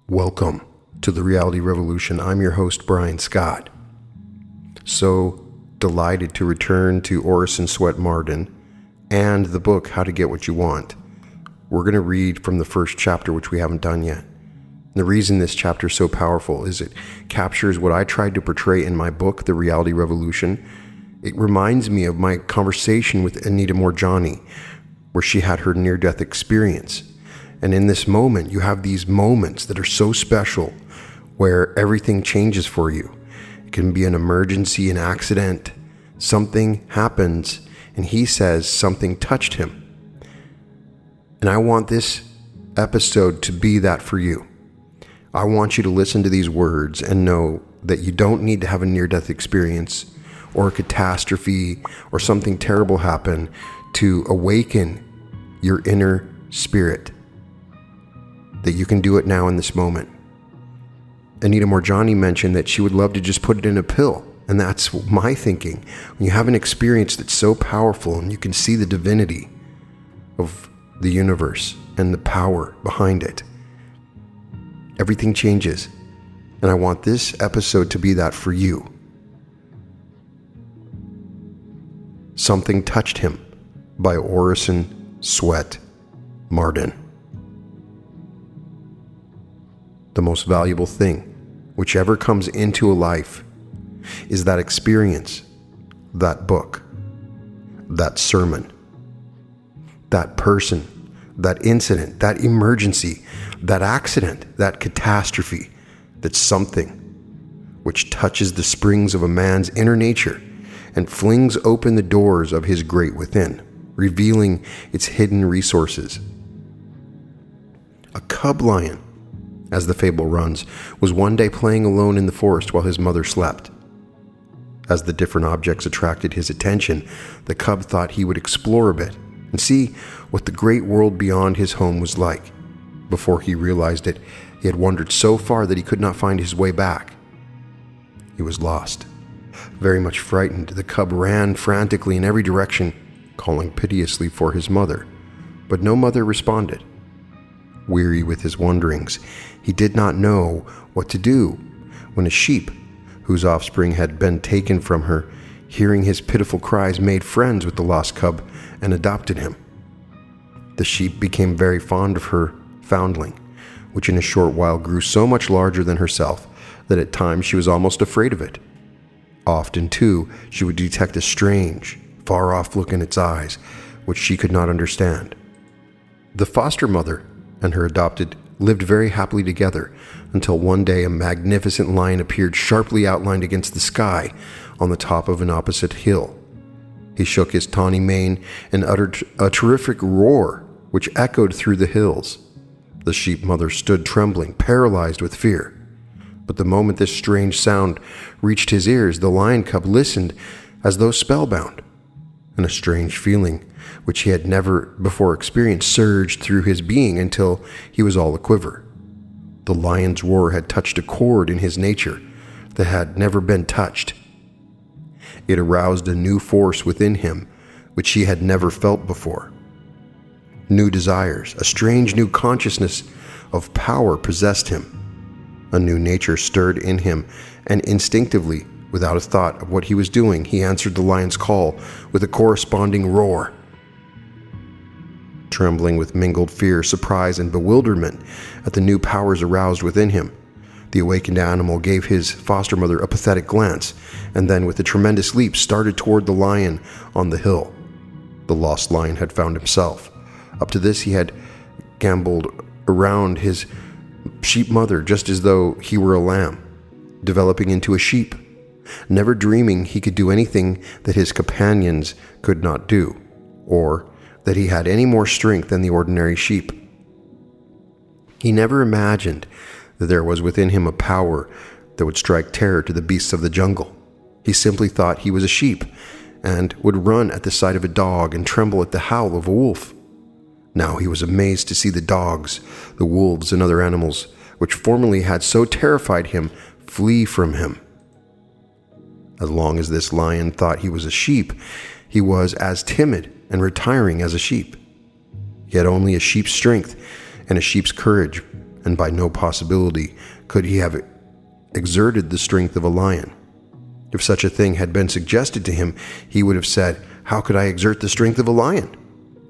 Welcome to the Reality Revolution. I'm your host, Brian Scott. So delighted to return to Orison Swett Marden and the book, How to Get What You Want. We're going to read from the first chapter, which we haven't done yet. And the reason this chapter is so powerful is it captures what I tried to portray in my book, The Reality Revolution. It reminds me of my conversation with Anita Moorjani, where she had her near-death experience. And in this moment, you have these moments that are so special where everything changes for you. It can be an emergency, an accident, something happens, and he says something touched him. And I want this episode to be that for you. I want you to listen to these words and know that you don't need to have a near-death experience or a catastrophe or something terrible happen to awaken your inner spirit. That you can do it now in this moment. Anita Moorjani mentioned that she would love to just put it in a pill. And that's my thinking. When you have an experience that's so powerful and you can see the divinity of the universe and the power behind it, everything changes. And I want this episode to be that for you. Something Touched Him by Orison Swett Marden. The most valuable thing, whichever comes into a life, is that experience, that book, that sermon, that person, that incident, that emergency, that accident, that catastrophe, that's something which touches the springs of a man's inner nature and flings open the doors of his great within, revealing its hidden resources. A cub lion, as the fable runs, was one day playing alone in the forest while his mother slept. As the different objects attracted his attention, the cub thought he would explore a bit and see what the great world beyond his home was like. Before he realized it, he had wandered so far that he could not find his way back. He was lost. Very much frightened, the cub ran frantically in every direction, calling piteously for his mother, but no mother responded. Weary with his wanderings, he did not know what to do when a sheep, whose offspring had been taken from her, hearing his pitiful cries, made friends with the lost cub and adopted him. The sheep became very fond of her foundling, which in a short while grew so much larger than herself that at times she was almost afraid of it. Often, too, she would detect a strange, far-off look in its eyes, which she could not understand. The foster mother and her adopted lived very happily together until one day a magnificent lion appeared sharply outlined against the sky on the top of an opposite hill. He shook his tawny mane and uttered a terrific roar which echoed through the hills. The sheep mother stood trembling, paralyzed with fear. But the moment this strange sound reached his ears, the lion cub listened as though spellbound, and a strange feeling which he had never before experienced surged through his being until he was all aquiver. The lion's roar had touched a chord in his nature that had never been touched. It aroused a new force within him which he had never felt before. New desires, a strange new consciousness of power possessed him. A new nature stirred in him, and instinctively, without a thought of what he was doing, he answered the lion's call with a corresponding roar. Trembling with mingled fear, surprise, and bewilderment at the new powers aroused within him, the awakened animal gave his foster mother a pathetic glance, and then with a tremendous leap started toward the lion on the hill. The lost lion had found himself. Up to this he had gamboled around his sheep mother just as though he were a lamb, developing into a sheep, never dreaming he could do anything that his companions could not do, or that he had any more strength than the ordinary sheep. He never imagined that there was within him a power that would strike terror to the beasts of the jungle. He simply thought he was a sheep and would run at the sight of a dog and tremble at the howl of a wolf. Now he was amazed to see the dogs, the wolves, and other animals which formerly had so terrified him flee from him. As long as this lion thought he was a sheep, he was as timid and retiring as a sheep. He had only a sheep's strength and a sheep's courage, and by no possibility could he have exerted the strength of a lion. If such a thing had been suggested to him, he would have said, "How could I exert the strength of a lion?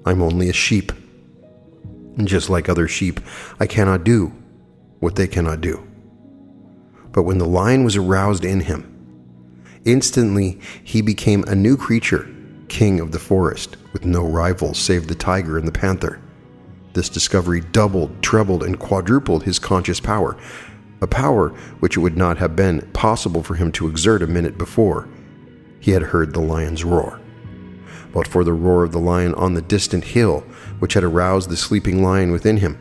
I'm only a sheep. And just like other sheep, I cannot do what they cannot do." But when the lion was aroused in him, instantly he became a new creature, king of the forest, with no rivals save the tiger and the panther. This discovery doubled, trebled, and quadrupled his conscious power, a power which it would not have been possible for him to exert a minute before he had heard the lion's roar. But for the roar of the lion on the distant hill, which had aroused the sleeping lion within him,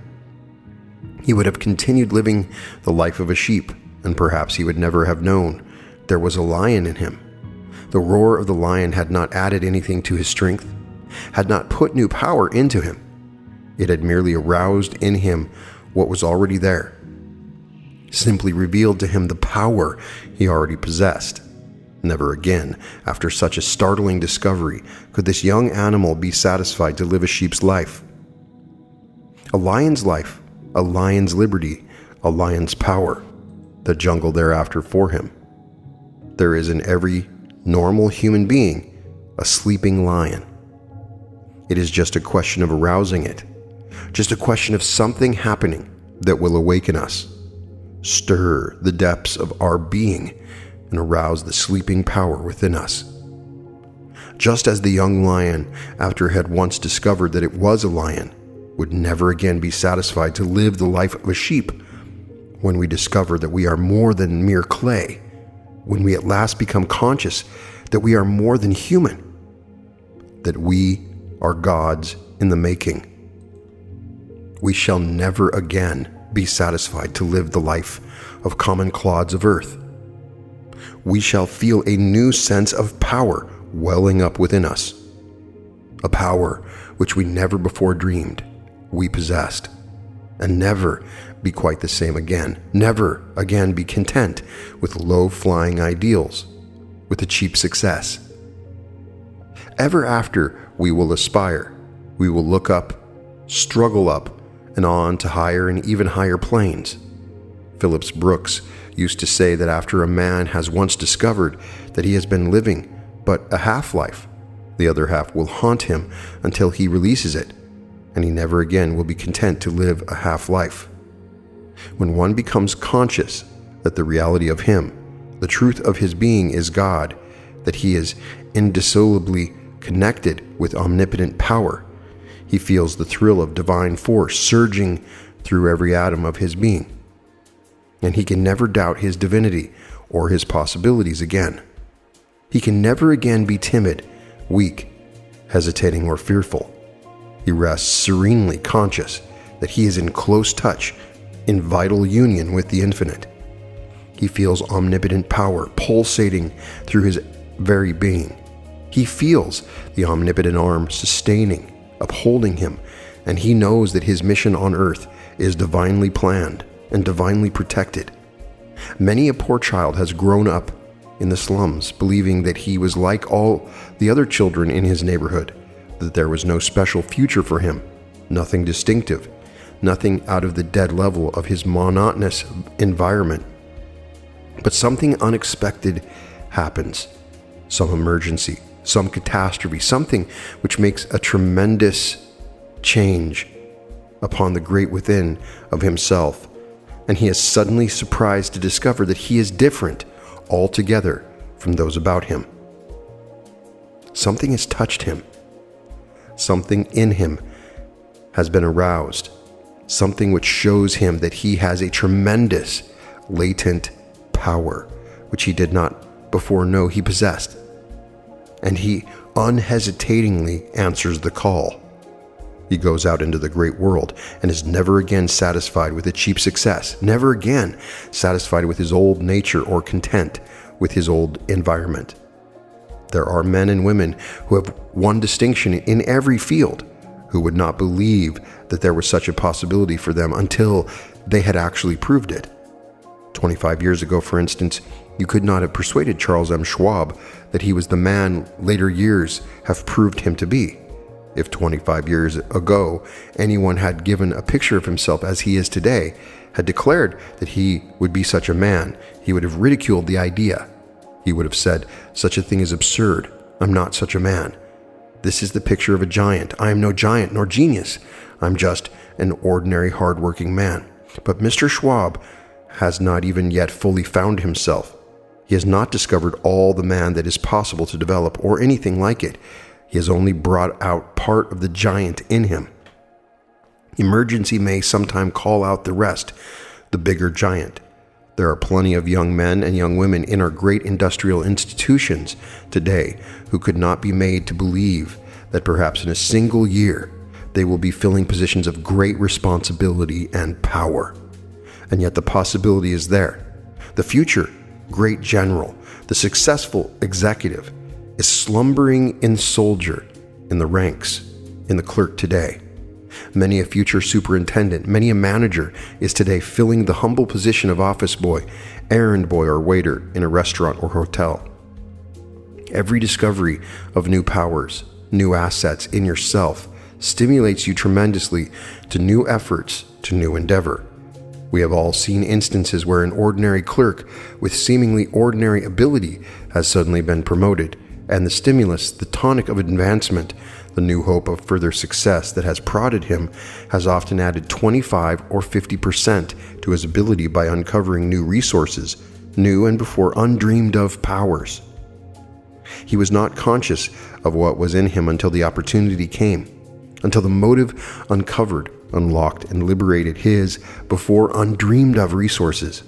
he would have continued living the life of a sheep, and perhaps he would never have known there was a lion in him. The roar of the lion had not added anything to his strength, had not put new power into him. It had merely aroused in him what was already there, simply revealed to him the power he already possessed. Never again, after such a startling discovery, could this young animal be satisfied to live a sheep's life. A lion's life, a lion's liberty, a lion's power, the jungle thereafter for him. There is in every normal human being a sleeping lion. It is just a question of arousing it, just a question of something happening that will awaken us, stir the depths of our being, and arouse the sleeping power within us. Just as the young lion, after it had once discovered that it was a lion, would never again be satisfied to live the life of a sheep, when we discover that we are more than mere clay, when we at last become conscious that we are more than human, that we are gods in the making, we shall never again be satisfied to live the life of common clods of earth. We shall feel a new sense of power welling up within us, a power which we never before dreamed we possessed, and never be quite the same again, never again be content with low-flying ideals, with a cheap success. Ever after we will aspire, we will look up, struggle up, and on to higher and even higher planes. Phillips Brooks used to say that after a man has once discovered that he has been living but a half-life, the other half will haunt him until he releases it, and he never again will be content to live a half-life. When one becomes conscious that the reality of him, the truth of his being is God, that he is indissolubly connected with omnipotent power, he feels the thrill of divine force surging through every atom of his being, and he can never doubt his divinity or his possibilities again. He can never again be timid, weak, hesitating, or fearful. He rests serenely conscious that he is in close touch, in vital union with the infinite. He feels omnipotent power pulsating through his very being. He feels the omnipotent arm sustaining, upholding him, and he knows that his mission on earth is divinely planned and divinely protected. Many a poor child has grown up in the slums believing that he was like all the other children in his neighborhood, that there was no special future for him, nothing distinctive, nothing out of the dead level of his monotonous environment. But something unexpected happens, some emergency, some catastrophe, something which makes a tremendous change upon the great within of himself, and he is suddenly surprised to discover that he is different altogether from those about him. Something has touched him. Something in him has been aroused, something which shows him that he has a tremendous latent power which he did not before know he possessed. And he unhesitatingly answers the call. He goes out into the great world and is never again satisfied with a cheap success, never again satisfied with his old nature or content with his old environment. There are men and women who have won distinction in every field who would not believe that there was such a possibility for them until they had actually proved it. 25 years ago, for instance, you could not have persuaded Charles M. Schwab that he was the man later years have proved him to be. If 25 years ago anyone had given a picture of himself as he is today, had declared that he would be such a man, he would have ridiculed the idea. He would have said, "Such a thing is absurd. I'm not such a man. This is the picture of a giant. I am no giant nor genius. I'm just an ordinary hard-working man." But Mr. Schwab has not even yet fully found himself. He has not discovered all the man that is possible to develop or anything like it. He has only brought out part of the giant in him. Emergency may sometime call out the rest, the bigger giant. There are plenty of young men and young women in our great industrial institutions today who could not be made to believe that perhaps in a single year they will be filling positions of great responsibility and power. And yet the possibility is there. The future great general, the successful executive, is slumbering in soldier, in the ranks, in the clerk today. Many a future superintendent, many a manager is today filling the humble position of office boy, errand boy, or waiter in a restaurant or hotel. Every discovery of new powers, new assets in yourself stimulates you tremendously to new efforts, to new endeavor. We have all seen instances where an ordinary clerk with seemingly ordinary ability has suddenly been promoted, and the stimulus, the tonic of advancement, the new hope of further success that has prodded him has often added 25 or 50% to his ability by uncovering new resources, new and before undreamed of powers. He was not conscious of what was in him until the opportunity came, until the motive uncovered, unlocked, and liberated his before undreamed of resources.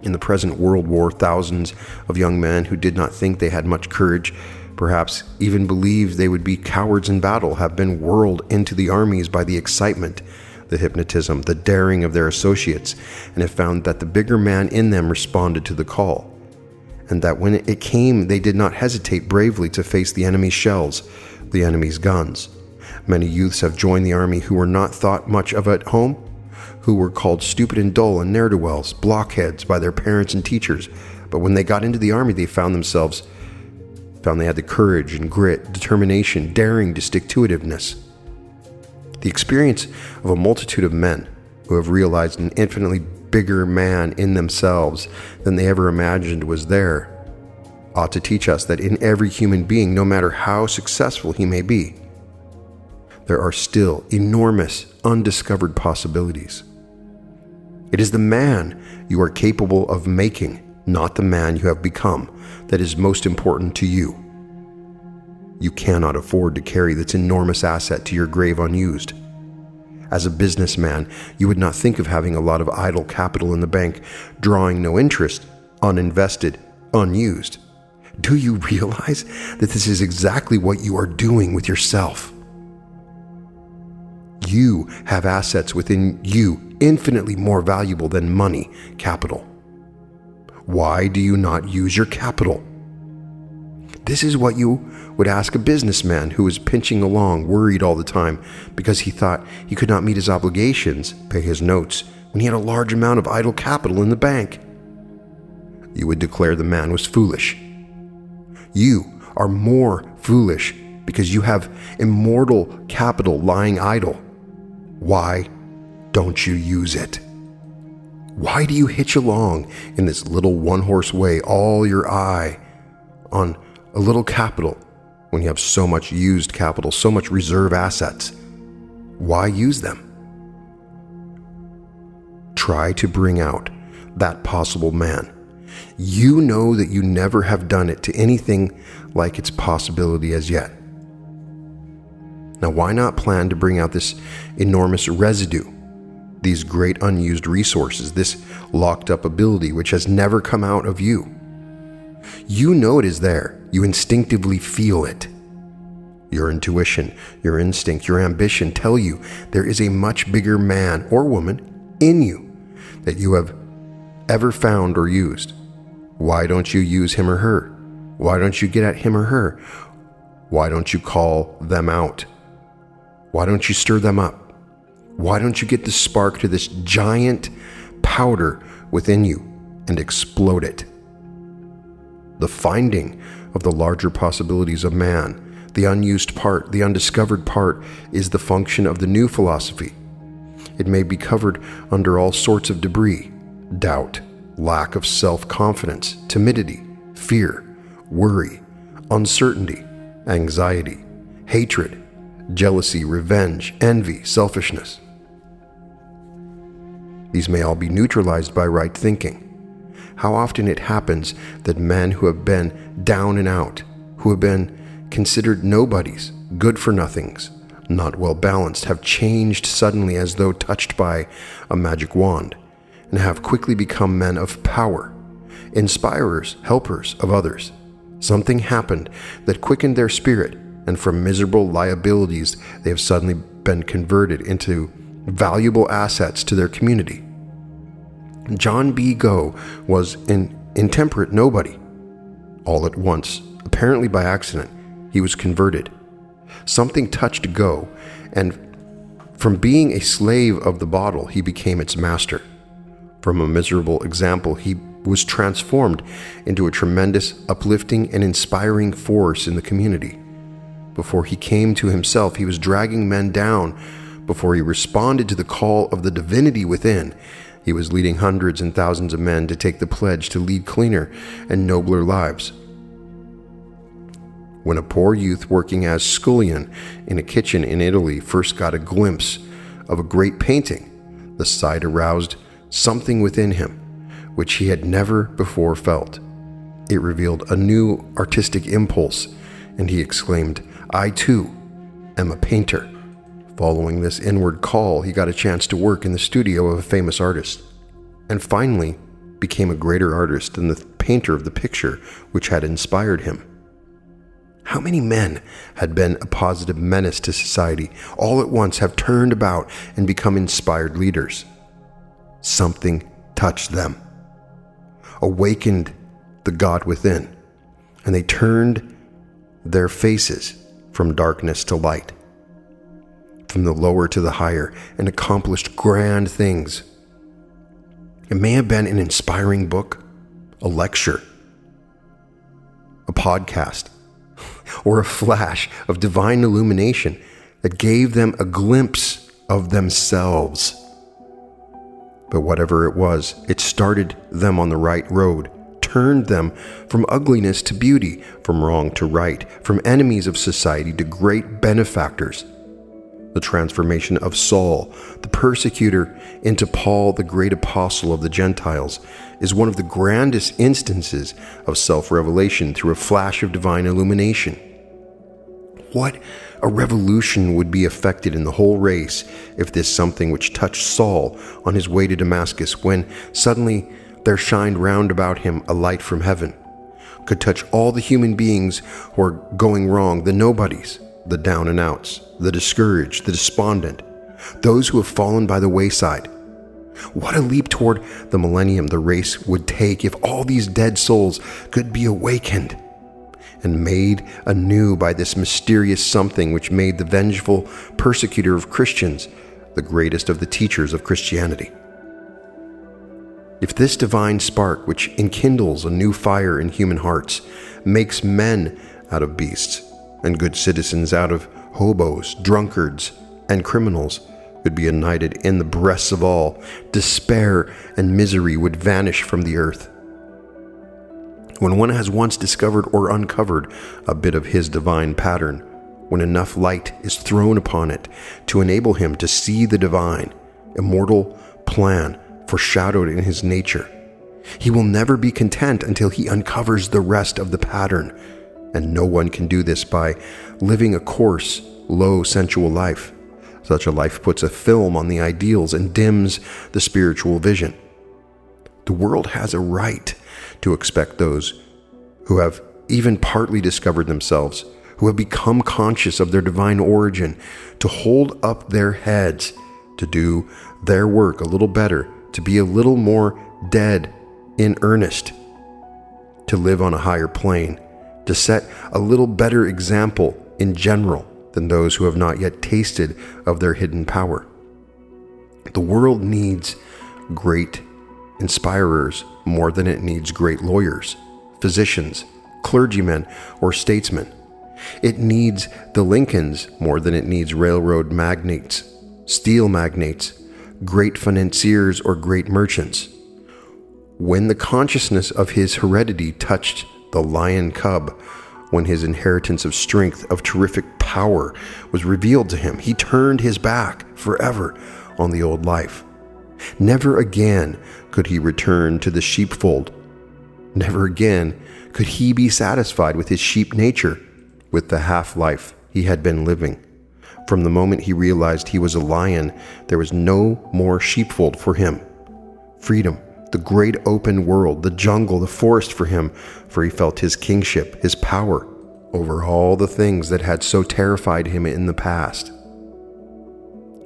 In the present world war, thousands of young men who did not think they had much courage, perhaps even believed they would be cowards in battle, have been whirled into the armies by the excitement, the hypnotism, the daring of their associates, and have found that the bigger man in them responded to the call, and that when it came, they did not hesitate bravely to face the enemy's shells, the enemy's guns. Many youths have joined the army who were not thought much of at home, who were called stupid and dull and ne'er-do-wells, blockheads by their parents and teachers. But when they got into the army, they found they had the courage and grit, determination, daring, stick-to-itiveness. The experience of a multitude of men who have realized an infinitely bigger man in themselves than they ever imagined was there ought to teach us that in every human being, no matter how successful he may be, there are still enormous undiscovered possibilities. It is the man you are capable of making, not the man you have become, that is most important to you. You cannot afford to carry this enormous asset to your grave unused. As a businessman, you would not think of having a lot of idle capital in the bank, drawing no interest, uninvested, unused. Do you realize that this is exactly what you are doing with yourself? You have assets within you infinitely more valuable than money, capital. Why do you not use your capital? This is what you would ask a businessman who was pinching along, worried all the time because he thought he could not meet his obligations, pay his notes, when he had a large amount of idle capital in the bank. You would declare the man was foolish. You are more foolish because you have immortal capital lying idle. Why don't you use it? Why do you hitch along in this little one-horse way all your eye on a little capital when you have so much used capital, so much reserve assets? Why use them? Try to bring out that possible man. You know that you never have done it to anything like its possibility as yet. Now, why not plan to bring out this enormous residue, these great unused resources, this locked up ability which has never come out of you? You know it is there. You instinctively feel it. Your intuition, your instinct, your ambition tell you there is a much bigger man or woman in you that you have ever found or used. Why don't you use him or her? Why don't you get at him or her? Why don't you call them out? Why don't you stir them up? Why don't you get the spark to this giant powder within you and explode it? The finding of the larger possibilities of man, The unused part, the undiscovered part, is the function of the new philosophy. It may be covered under all sorts of debris: doubt, lack of self-confidence, timidity, fear, worry, uncertainty, anxiety, hatred, jealousy, revenge, envy, selfishness. These may all be neutralized by right thinking. How often it happens that men who have been down and out, who have been considered nobodies, good-for-nothings, not well balanced, have changed suddenly as though touched by a magic wand, and have quickly become men of power, inspirers, helpers of others. Something happened that quickened their spirit, and from miserable liabilities they have suddenly been converted into valuable assets to their community. John B. Goh was an intemperate nobody. All at once, apparently by accident, he was converted. Something touched Goh, and from being a slave of the bottle, he became its master. From a miserable example, he was transformed into a tremendous, uplifting, and inspiring force in the community. Before he came to himself, he was dragging men down. Before he responded to the call of the divinity within, he was leading hundreds and thousands of men to take the pledge to lead cleaner and nobler lives. When a poor youth working as scullion in a kitchen in Italy first got a glimpse of a great painting, the sight aroused something within him which he had never before felt. It revealed a new artistic impulse, and he exclaimed, "I too am a painter." Following this inward call, he got a chance to work in the studio of a famous artist, and finally became a greater artist than the painter of the picture which had inspired him. How many men had been a positive menace to society, all at once have turned about and become inspired leaders? Something touched them, awakened the God within, and they turned their faces from darkness to light, from the lower to the higher, and accomplished grand things. It may have been an inspiring book, a lecture, a podcast, or a flash of divine illumination that gave them a glimpse of themselves. But whatever it was, it started them on the right road, turned them from ugliness to beauty, from wrong to right, from enemies of society to great benefactors. The transformation of Saul, the persecutor, into Paul, the great apostle of the Gentiles, is one of the grandest instances of self-revelation through a flash of divine illumination. What a revolution would be effected in the whole race if this something which touched Saul on his way to Damascus, when suddenly there shined round about him a light from heaven, could touch all the human beings who are going wrong, the nobodies, the down and outs, the discouraged, the despondent, those who have fallen by the wayside. What a leap toward the millennium the race would take if all these dead souls could be awakened and made anew by this mysterious something which made the vengeful persecutor of Christians the greatest of the teachers of Christianity. If this divine spark which enkindles a new fire in human hearts makes men out of beasts and good citizens out of hobos, drunkards, and criminals could be united in the breasts of all, despair and misery would vanish from the earth. When one has once discovered or uncovered a bit of his divine pattern, when enough light is thrown upon it to enable him to see the divine, immortal plan foreshadowed in his nature, he will never be content until he uncovers the rest of the pattern, and no one can do this by living a coarse, low, sensual life. Such a life puts a film on the ideals and dims the spiritual vision. The world has a right to expect those who have even partly discovered themselves, who have become conscious of their divine origin, to hold up their heads, to do their work a little better, to be a little more dead in earnest, to live on a higher plane, to set a little better example in general than those who have not yet tasted of their hidden power. The world needs great inspirers more than it needs great lawyers, physicians, clergymen, or statesmen. It needs the Lincolns more than it needs railroad magnates, steel magnates, great financiers, or great merchants. When the consciousness of his heredity touched the lion cub, when his inheritance of strength, of terrific power, was revealed to him, he turned his back forever on the old life. Never again could he return to the sheepfold. Never again could he be satisfied with his sheep nature, with the half-life he had been living. From the moment he realized he was a lion, there was no more sheepfold for him. Freedom, the great open world, the jungle, the forest for him, for he felt his kingship, his power over all the things that had so terrified him in the past.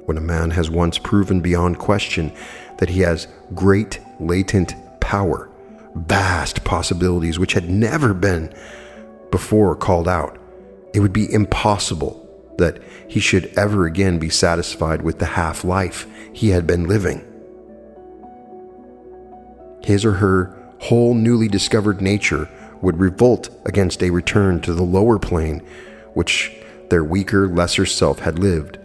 When a man has once proven beyond question that he has great latent power, vast possibilities which had never been before called out, it would be impossible that he should ever again be satisfied with the half-life he had been living. His or her whole newly discovered nature would revolt against a return to the lower plane which their weaker, lesser self had lived.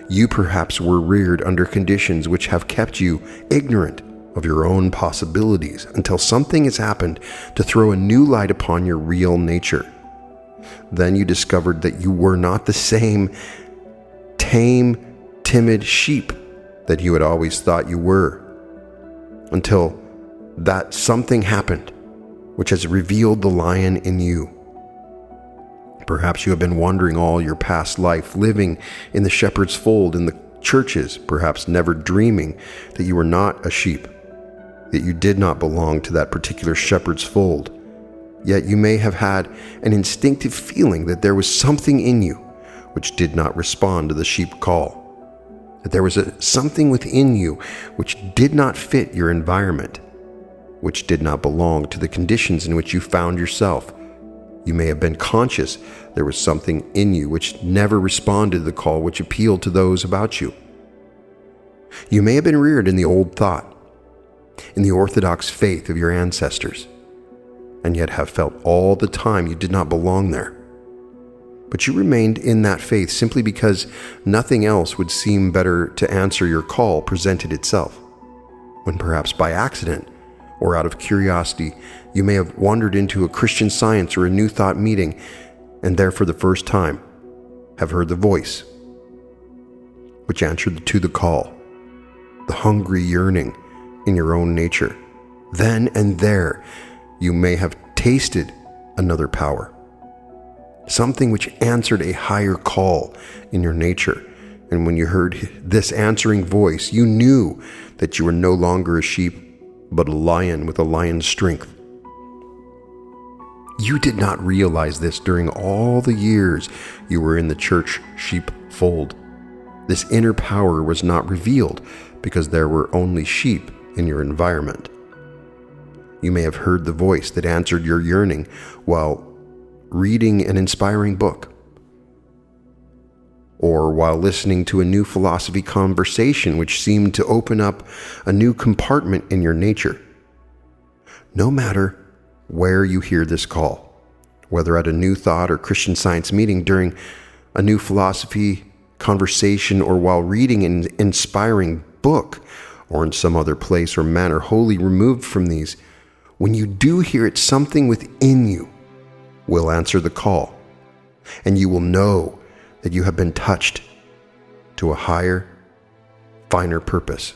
You perhaps were reared under conditions which have kept you ignorant of your own possibilities until something has happened to throw a new light upon your real nature. Then you discovered that you were not the same tame, timid sheep that you had always thought you were, until that something happened which has revealed the lion in you. Perhaps you have been wandering all your past life, living in the shepherd's fold in the churches, perhaps never dreaming that you were not a sheep, that you did not belong to that particular shepherd's fold. Yet you may have had an instinctive feeling that there was something in you which did not respond to the sheep call, that there was something within you which did not fit your environment, which did not belong to the conditions in which you found yourself. You may have been conscious there was something in you which never responded to the call which appealed to those about you. You may have been reared in the old thought, in the orthodox faith of your ancestors, and yet have felt all the time you did not belong there. But you remained in that faith simply because nothing else would seem better to answer your call presented itself, when perhaps by accident or out of curiosity you may have wandered into a Christian Science or a New Thought meeting, and there for the first time have heard the voice which answered to the call, the hungry yearning in your own nature. Then and there you may have tasted another power, something which answered a higher call in your nature. And when you heard this answering voice, you knew that you were no longer a sheep, but a lion with a lion's strength. You did not realize this during all the years you were in the church sheepfold. This inner power was not revealed because there were only sheep in your environment. You may have heard the voice that answered your yearning while reading an inspiring book, or while listening to a new philosophy conversation which seemed to open up a new compartment in your nature. No matter where you hear this call, whether at a New Thought or Christian Science meeting, during a new philosophy conversation, or while reading an inspiring book, or in some other place or manner wholly removed from these, when you do hear it, something within you will answer the call, and you will know that you have been touched to a higher, finer purpose.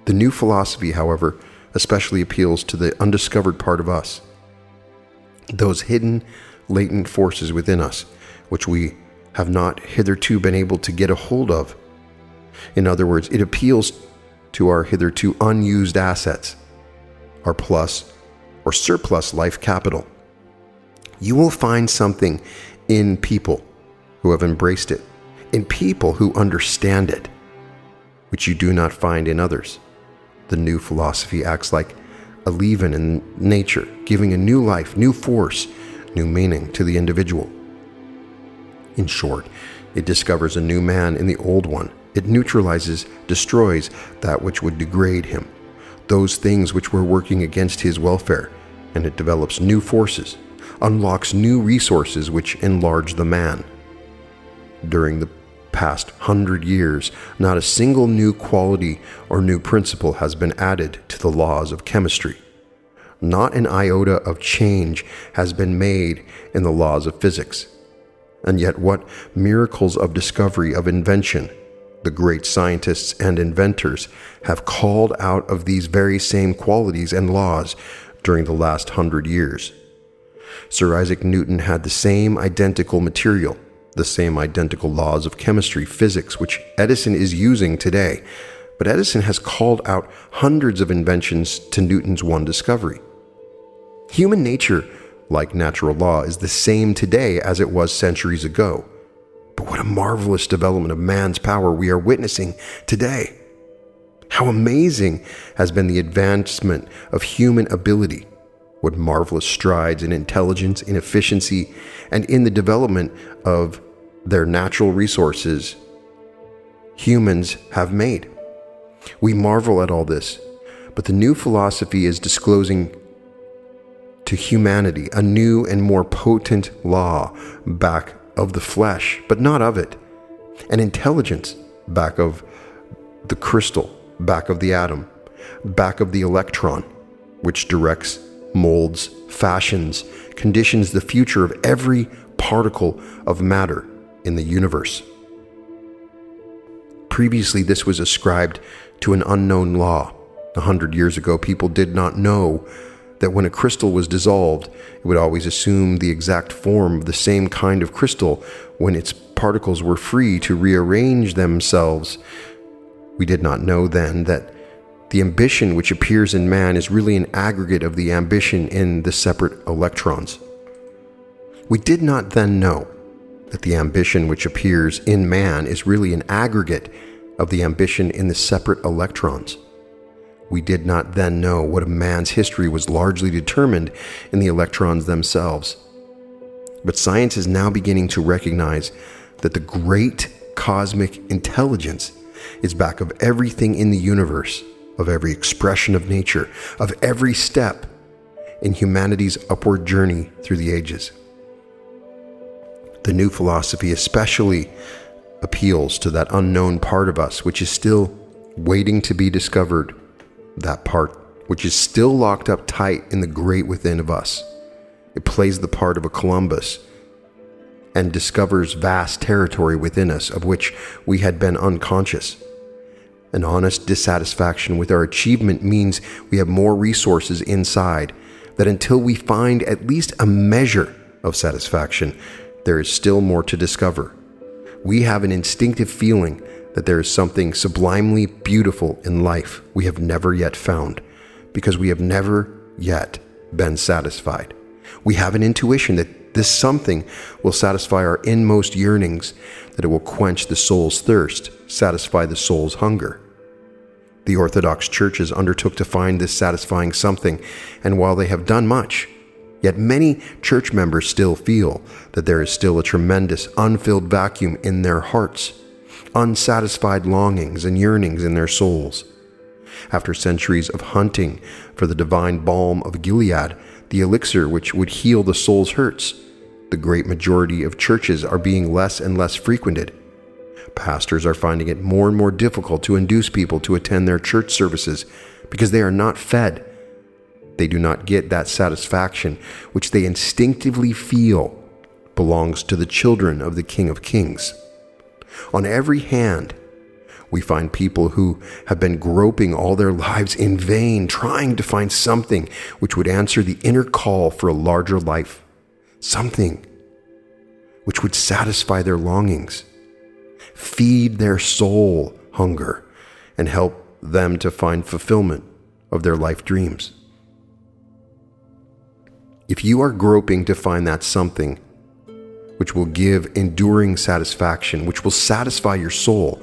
The new philosophy, however, especially appeals to the undiscovered part of us, those hidden, latent forces within us, which we have not hitherto been able to get a hold of. In other words, it appeals to our hitherto unused assets, our plus or surplus life capital. You will find something in people who have embraced it, in people who understand it, which you do not find in others. The new philosophy acts like a leaven in nature, giving a new life, new force, new meaning to the individual. In short, it discovers a new man in the old one. It neutralizes, destroys that which would degrade him, those things which were working against his welfare, and it develops new forces, unlocks new resources which enlarge the man. During the past 100 years, not a single new quality or new principle has been added to the laws of chemistry. Not an iota of change has been made in the laws of physics. And yet what miracles of discovery, of invention, the great scientists and inventors have called out of these very same qualities and laws during the last 100 years. Sir Isaac Newton had the same identical material, the same identical laws of chemistry, physics, which Edison is using today. But Edison has called out hundreds of inventions to Newton's one discovery. Human nature, like natural law, is the same today as it was centuries ago. But what a marvelous development of man's power we are witnessing today. How amazing has been the advancement of human ability. What marvelous strides in intelligence, in efficiency, and in the development of their natural resources humans have made. We marvel at all this, but the new philosophy is disclosing to humanity a new and more potent law back of the flesh, but not of it, an intelligence back of the crystal, back of the atom, back of the electron, which directs, molds, fashions, conditions the future of every particle of matter in the universe. Previously, this was ascribed to an unknown law. 100 years ago, people did not know that when a crystal was dissolved, it would always assume the exact form of the same kind of crystal when its particles were free to rearrange themselves. We did not know then that the ambition which appears in man is really an aggregate of the ambition in the separate electrons. We did not then know that the ambition which appears in man is really an aggregate of the ambition in the separate electrons. We did not then know what a man's history was largely determined in the electrons themselves. But science is now beginning to recognize that the great cosmic intelligence is back of everything in the universe, of every expression of nature, of every step in humanity's upward journey through the ages. The new philosophy especially appeals to that unknown part of us which is still waiting to be discovered, that part which is still locked up tight in the great within of us. It plays the part of a Columbus and discovers vast territory within us of which we had been unconscious. An honest dissatisfaction with our achievement means we have more resources inside, that until we find at least a measure of satisfaction, there is still more to discover. We have an instinctive feeling that there is something sublimely beautiful in life we have never yet found, because we have never yet been satisfied. We have an intuition that this something will satisfy our inmost yearnings, that it will quench the soul's thirst, satisfy the soul's hunger. The Orthodox churches undertook to find this satisfying something, and while they have done much, yet many church members still feel that there is still a tremendous unfilled vacuum in their hearts, unsatisfied longings and yearnings in their souls. After centuries of hunting for the divine balm of Gilead, the elixir which would heal the soul's hurts, the great majority of churches are being less and less frequented. Pastors are finding it more and more difficult to induce people to attend their church services because they are not fed. They do not get that satisfaction which they instinctively feel belongs to the children of the King of Kings. On every hand, we find people who have been groping all their lives in vain, trying to find something which would answer the inner call for a larger life, something which would satisfy their longings, feed their soul hunger, and help them to find fulfillment of their life dreams. If you are groping to find that something which will give enduring satisfaction, which will satisfy your soul,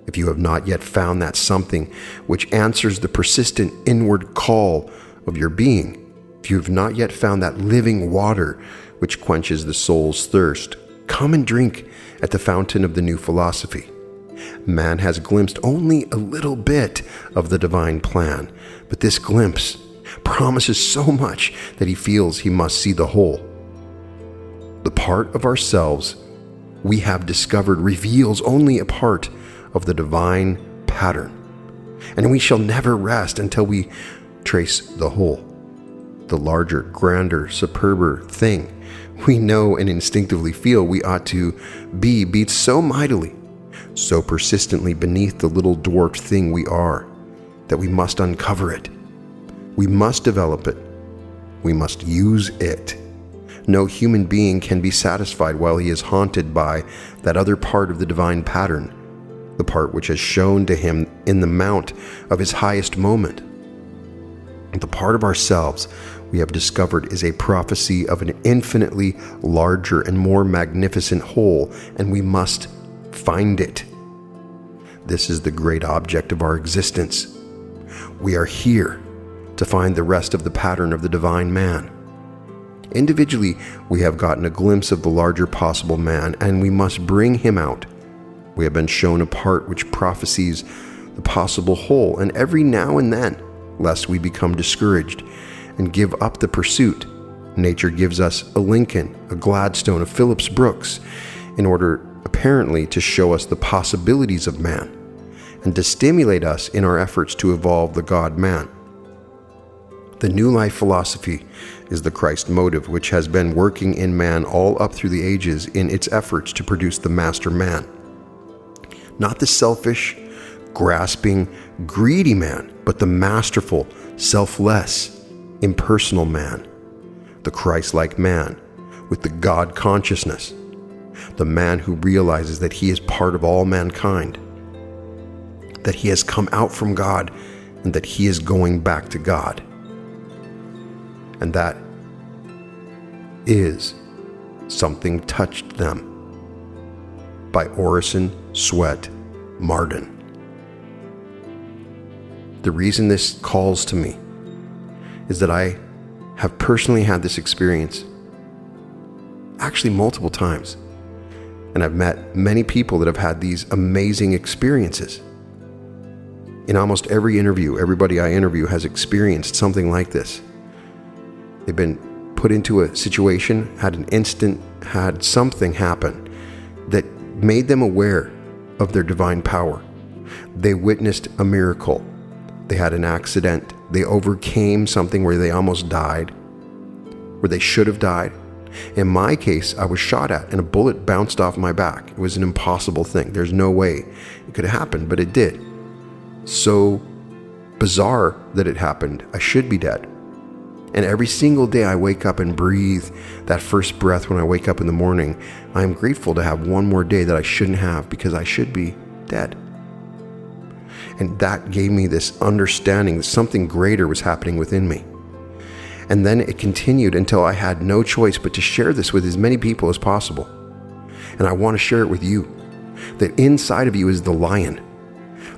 if you have not yet found that something which answers the persistent inward call of your being, if you have not yet found that living water which quenches the soul's thirst, come and drink at the fountain of the new philosophy. Man has glimpsed only a little bit of the divine plan, but this glimpse promises so much that he feels he must see the whole. The part of ourselves we have discovered reveals only a part of the divine pattern, and we shall never rest until we trace the whole, the larger, grander, superber thing we know and instinctively feel we ought to be beats so mightily, so persistently beneath the little dwarfed thing we are, that we must uncover it. We must develop it. We must use it. No human being can be satisfied while he is haunted by that other part of the divine pattern, the part which has shown to him in the mount of his highest moment. The part of ourselves we have discovered is a prophecy of an infinitely larger and more magnificent whole, and we must find it. This is the great object of our existence. We are here to find the rest of the pattern of the divine man. Individually, we have gotten a glimpse of the larger possible man, and we must bring him out. We have been shown a part which prophesies the possible whole, and every now and then, lest we become discouraged and give up the pursuit, nature gives us a Lincoln, a Gladstone, a Phillips Brooks, in order apparently to show us the possibilities of man and to stimulate us in our efforts to evolve the God-man. The New Life philosophy is the Christ motive which has been working in man all up through the ages in its efforts to produce the master man. Not the selfish, grasping, greedy man, but the masterful, selfless, impersonal man, the Christ-like man with the God consciousness, the man who realizes that he is part of all mankind, that he has come out from God and that he is going back to God. And that is Something Touched Them by Orison Swett Marden. The reason this calls to me is that I have personally had this experience actually multiple times. And I've met many people that have had these amazing experiences. In almost every interview, everybody I interview has experienced something like this. They've been put into a situation, had something happen that made them aware of their divine power. They witnessed a miracle. They had an accident. They overcame something where they almost died, where they should have died. In my case, I was shot at and a bullet bounced off my back. It was an impossible thing. There's no way it could have happened, but it did. So bizarre that it happened. I should be dead. And every single day I wake up and breathe that first breath when I wake up in the morning, I am grateful to have one more day that I shouldn't have because I should be dead. And that gave me this understanding that something greater was happening within me. And then it continued until I had no choice but to share this with as many people as possible. And I want to share it with you, that inside of you is the lion,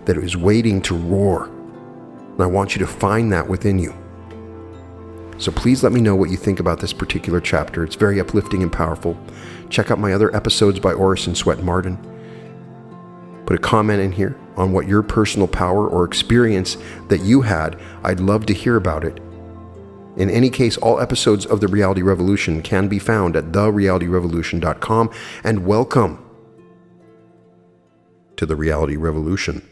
that is waiting to roar. And I want you to find that within you. So please let me know what you think about this particular chapter. It's very uplifting and powerful. Check out my other episodes by Orison Swett Marden. Put a comment in here on what your personal power or experience that you had. I'd love to hear about it. In any case, all episodes of The Reality Revolution can be found at therealityrevolution.com. And welcome to The Reality Revolution.